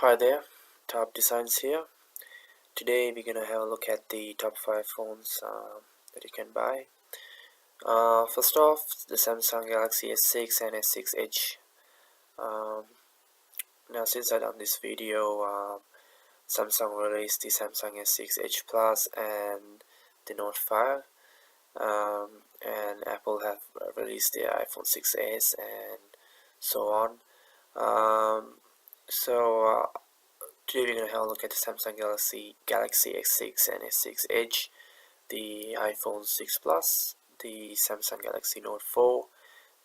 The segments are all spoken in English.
Hi there, Top Designs here. Today we're gonna have a look at the top 5 phones that you can buy. First off, the Samsung Galaxy S6 and S6 Edge. Um, Now since I done this video, Samsung released the Samsung S6 Edge Plus and the Note 5, and Apple have released the iPhone 6s and so on. So today we're going to have a look at the Samsung Galaxy S6 and S6 Edge, the iPhone 6 Plus, the Samsung Galaxy Note 4,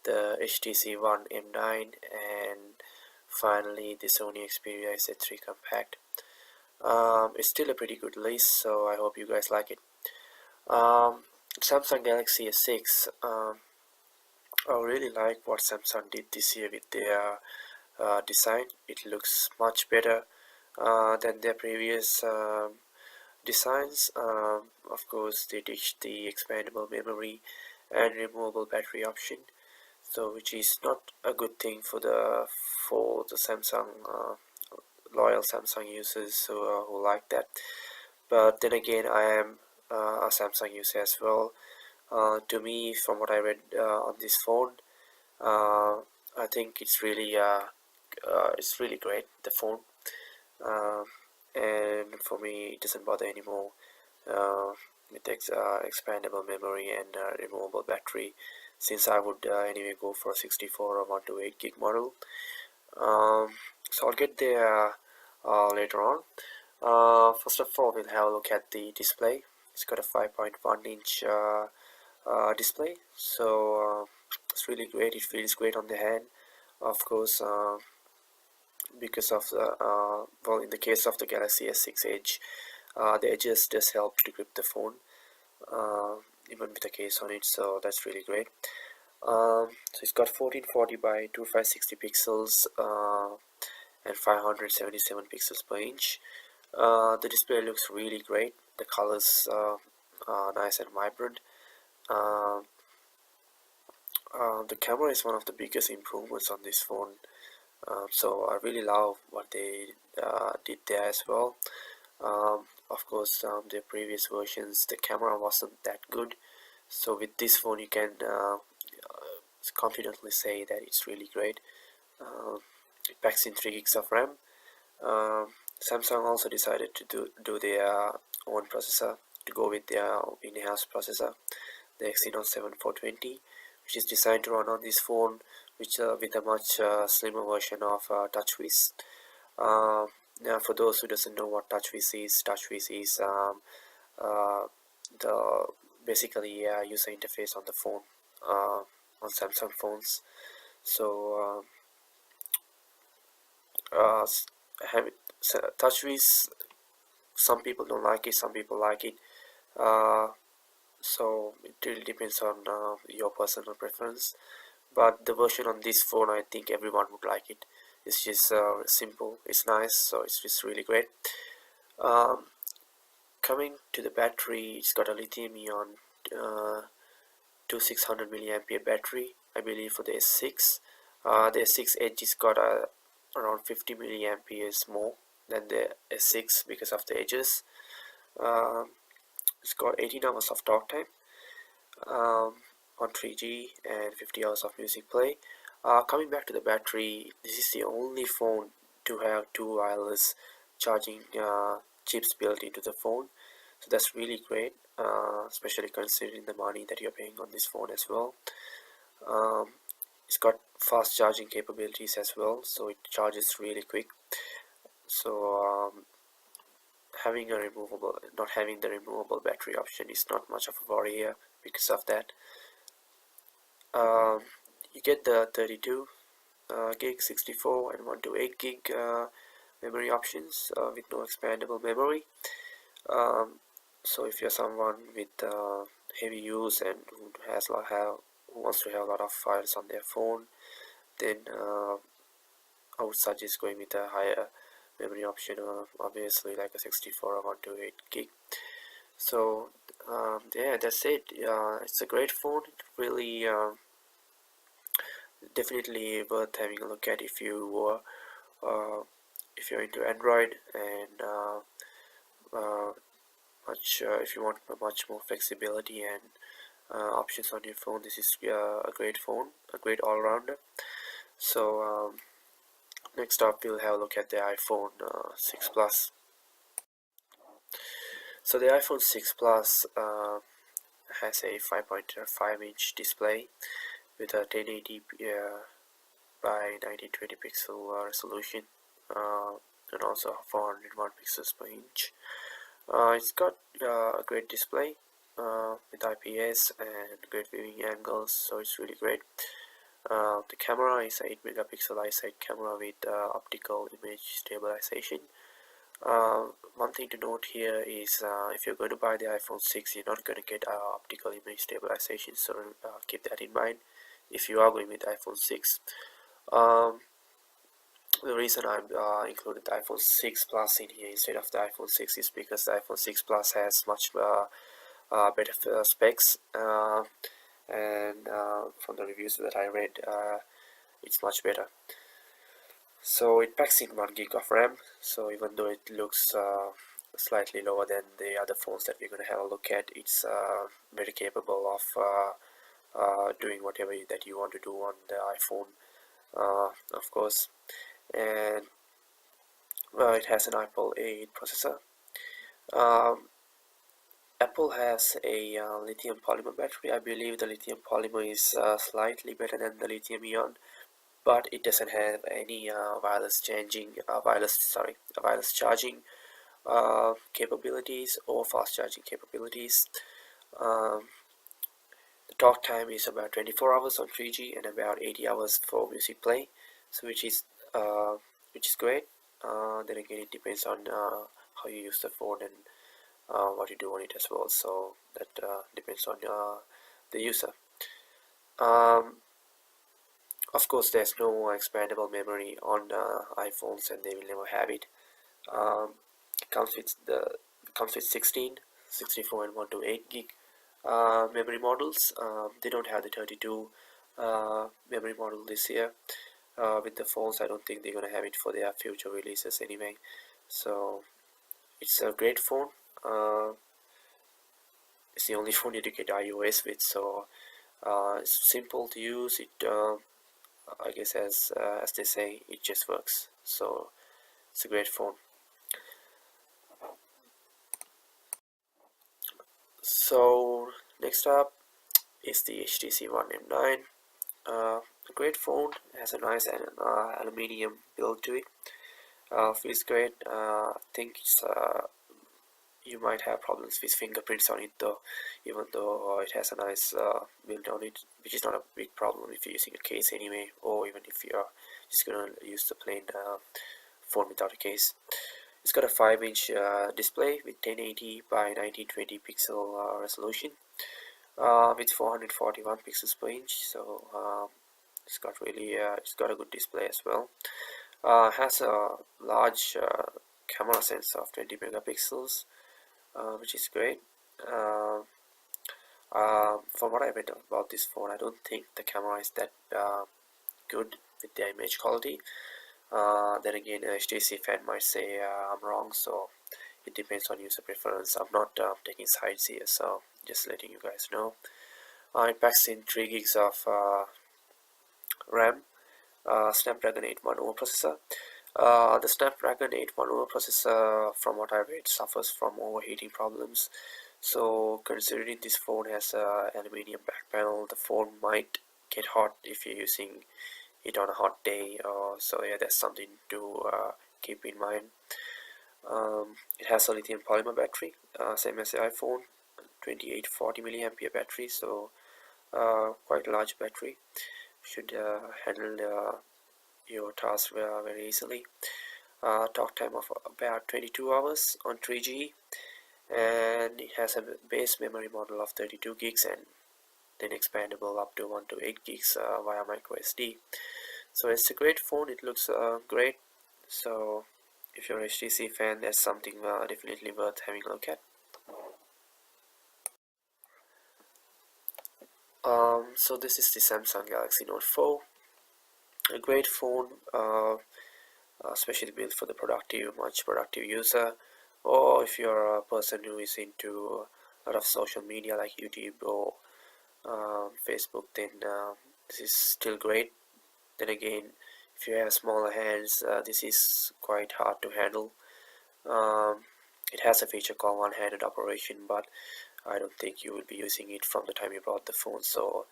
the HTC One M9, and finally the Sony Xperia Z3 Compact. It's still a pretty good list, so I hope you guys like it. Samsung Galaxy S6, I really like what Samsung did this year with their design. It looks much better than their previous designs. Of course, they ditched the expandable memory and removable battery option, so which is not a good thing for the Samsung loyal Samsung users who like that. But then again, I am a Samsung user as well. To me, from what I read on this phone, I think it's really great, the phone. Um, and for me, it doesn't bother anymore uh, with expandable memory and removable battery, since I would anyway go for a 64 or 128 gig model. So I'll get there later on. First of all, we'll have a look at the display. It's got a 5.1 inch display, so it's really great. It feels great on the hand, of course, because of the well, in the case of the Galaxy S6 Edge, the edges does help to grip the phone, even with the case on it, so that's really great. So it's got 1440 by 2560 pixels and 577 pixels per inch. The display looks really great. The colors are nice and vibrant. The camera is one of the biggest improvements on this phone, so I really love what they did there as well. Of course, their previous versions, the camera wasn't that good, so with this phone you can confidently say that it's really great. It packs in 3 gigs of RAM. Samsung also decided to do their own processor, to go with their in-house processor, the Exynos 7420, which is designed to run on this phone, which with a much slimmer version of TouchWiz. Now, for those who doesn't know what TouchWiz is the basically user interface on the phone, on Samsung phones. So TouchWiz, some people don't like it, some people like it. So it really depends on your personal preference. But the version on this phone, I think everyone would like it. It's just simple, it's nice, so it's just really great. Coming to the battery, it's got a lithium-ion 2600 milliampere battery, I believe, for the S6. The S6 Edge has got around 50 milliamperes more than the S6 because of the edges. It's got 18 hours of talk time on 3G and 50 hours of music play. Coming back to the battery, this is the only phone to have two wireless charging chips built into the phone, so that's really great, especially considering the money that you're paying on this phone as well. It's got fast charging capabilities as well, so it charges really quick. So not having the removable battery option is not much of a worry here because of that. You get the 32 gig, 64 and 128 gig memory options with no expandable memory. So if you're someone with heavy use and who wants to have a lot of files on their phone, then I would suggest going with a higher memory option, obviously like a 64 or 128 gig. So yeah, that's it. It's a great phone. It really definitely worth having a look at if you if you're into Android, and if you want much more flexibility and options on your phone, this is a great phone, a great all-rounder. So next up, we'll have a look at the iPhone 6 Plus. So the iPhone 6 Plus has a 5.5-inch display with a 1080 by 1920 pixel resolution, and also 401 pixels per inch. It's got a great display with IPS and great viewing angles, so it's really great. The camera is a 8 megapixel iSight camera with optical image stabilization. One thing to note here is if you're going to buy the iPhone 6, you're not going to get optical image stabilization, so keep that in mind if you are going with iPhone 6. The reason I've included the iPhone 6 Plus in here instead of the iPhone 6 is because the iPhone 6 Plus has much better specs, and from the reviews that I read, it's much better. So it packs in 1 gig of RAM, so even though it looks slightly lower than the other phones that we're going to have a look at, it's very capable of doing whatever that you want to do on the iPhone, of course. And it has an Apple A8 processor. Apple has a lithium polymer battery. I believe the lithium polymer is slightly better than the lithium ion, but it doesn't have any wireless charging capabilities or fast charging capabilities. The talk time is about 24 hours on 3G and about 80 hours for music play, so which is great. Then again, it depends on how you use the phone and what you do on it as well, so that depends on the user. Of course, there's no expandable memory on iPhones, and they will never have it. It comes with 16, 64, and 128 gig memory models. They don't have the 32 memory model this year. With the phones, I don't think they're gonna have it for their future releases anyway. So it's a great phone. It's the only phone you get iOS with, so it's simple to use. It I guess as they say, it just works. So it's a great phone. So next up is the HTC One M9. A great phone, has a nice aluminium build to it. Feels great. I think it's you might have problems with fingerprints on it though, even though it has a nice build on it, which is not a big problem if you're using a case anyway, or even if you're just gonna use the plain phone without a case. It's got a 5-inch display with 1080 by 1920 pixel resolution, with 441 pixels per inch, so it's got a good display as well. Has a large camera sensor of 20 megapixels, which is great. From what I read about this phone, I don't think the camera is that good with the image quality. Then again, a HTC fan might say I'm wrong, so it depends on user preference. I'm not taking sides here, so just letting you guys know. It packs in 3 gigs of RAM, Snapdragon 810 processor. The Snapdragon 810 processor, from what I read, suffers from overheating problems. So considering this phone has a aluminium back panel, the phone might get hot if you're using it on a hot day. So yeah, that's something to keep in mind. It has a lithium polymer battery, same as the iPhone, 2840 milliampere battery, so quite a large battery. Should handle your task very easily. Talk time of about 22 hours on 3G, and it has a base memory model of 32 gigs and then expandable up to 128 gigs via micro SD. So it's a great phone. It looks great. So if you're a HTC fan, that's something definitely worth having a look at. So this is the Samsung Galaxy Note 4. A great phone. especially built for the much productive user, or if you're a person who is into a lot of social media like YouTube or Facebook, then this is still great. Then again, if you have smaller hands, this is quite hard to handle. Um, it has a feature called one-handed operation, but I don't think you will be using it from the time you brought the phone, so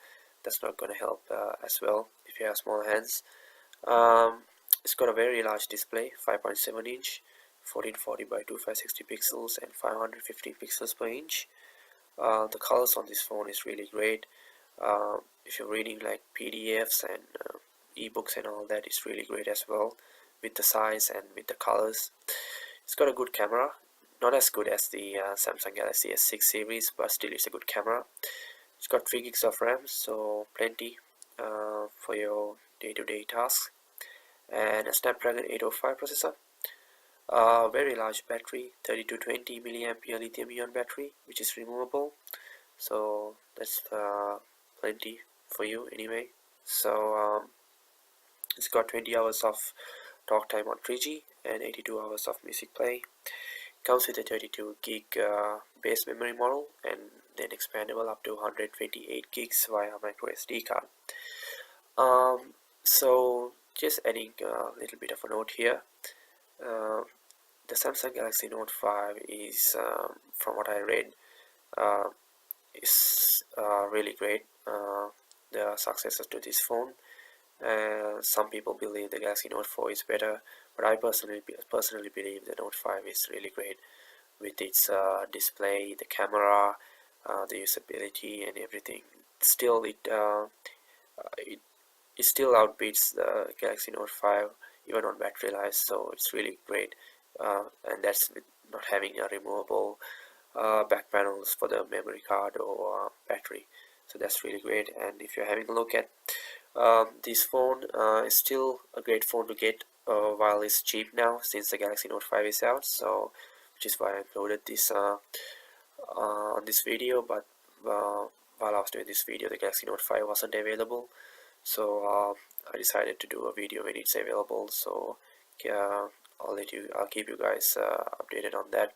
that's not going to help as well if you have small hands. Um, it's got a very large display, 5.7 inch, 1440 by 2560 pixels and 550 pixels per inch. The colors on this phone is really great. If you're reading like PDFs and ebooks and all that, it's really great as well with the size and with the colors. It's got a good camera, not as good as the Samsung Galaxy S6 series, but still it's a good camera. It's got 3 gigs of RAM, so plenty for your day-to-day tasks, and a Snapdragon 805 processor. Very large battery, 3220 milliampere lithium-ion battery, which is removable, so that's plenty for you anyway. So it's got 20 hours of talk time on 3G and 82 hours of music play. Comes with a 32 gig base memory model and then expandable up to 128 gigs via micro SD card. So just adding a little bit of a note here. The Samsung Galaxy Note 5 is, from what I read, is really great. The successor to this phone. Some people believe the Galaxy Note 4 is better, but I personally believe the Note 5 is really great with its display, the camera, the usability, and everything. Still, it still outbeats the Galaxy Note 5 even on battery life, so it's really great. And that's with not having a removable back panels for the memory card or battery, so that's really great. And if you're having a look at this phone, is still a great phone to get while it's cheap now, since the Galaxy Note 5 is out, so which is why I included this on this video. But while I was doing this video, the Galaxy Note 5 wasn't available, so I decided to do a video when it's available. So yeah, I'll keep you guys updated on that.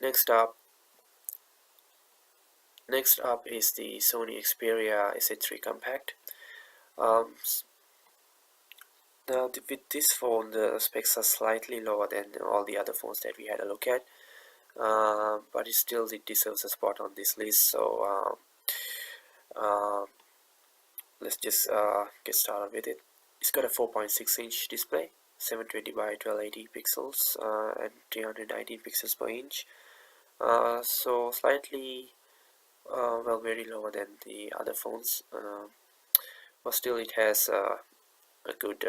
Next up is the Sony Xperia S3 Compact. Now with this phone, the specs are slightly lower than all the other phones that we had a look at, but it deserves a spot on this list. So let's just get started with it. It's got a 4.6 inch display, 720 by 1280 pixels and 319 pixels per inch. So slightly, well, very lower than the other phones, but still it has a good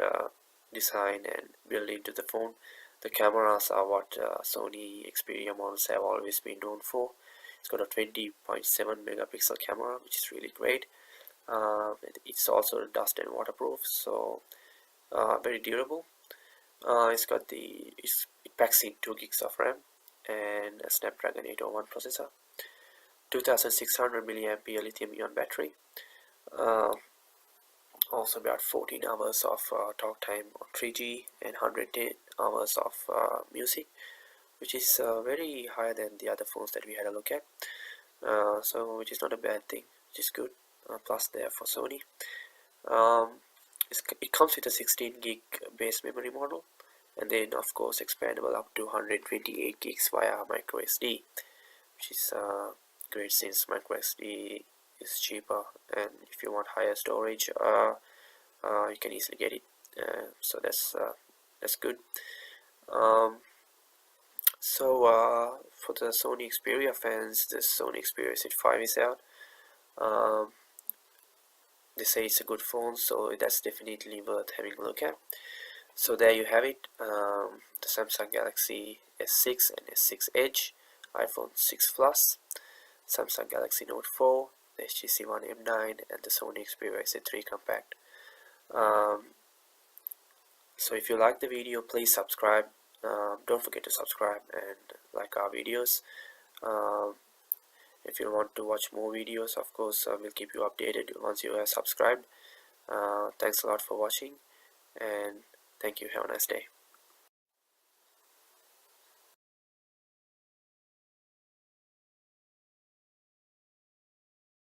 design and built into the phone. The cameras are what Sony Xperia models have always been known for. It's got a 20.7 megapixel camera, which is really great. It's also dust and waterproof, so very durable. It packs in 2 gigs of RAM and a Snapdragon 801 processor, 2600 milliampere lithium-ion battery. Also about 14 hours of talk time on 3G and 110 hours of music, which is very higher than the other phones that we had a look at. So which is not a bad thing, which is good. Plus there for Sony. It comes with a 16 gig base memory model, and then of course expandable up to 128 gigs via micro SD, which is great since micro SD is cheaper, and if you want higher storage, you can easily get it. So that's good. For the Sony Xperia fans, the Sony Xperia Z5 is out. They say it's a good phone, so that's definitely worth having a look at. So there you have it, the Samsung Galaxy S6 and S6 Edge, iPhone 6 Plus, Samsung Galaxy Note 4, the HTC One M9, and the Sony Xperia Z3 Compact. So if you like the video, please subscribe. Don't forget to subscribe and like our videos. If you want to watch more videos, of course, we'll keep you updated once you have subscribed. Thanks a lot for watching, and thank you. Have a nice day.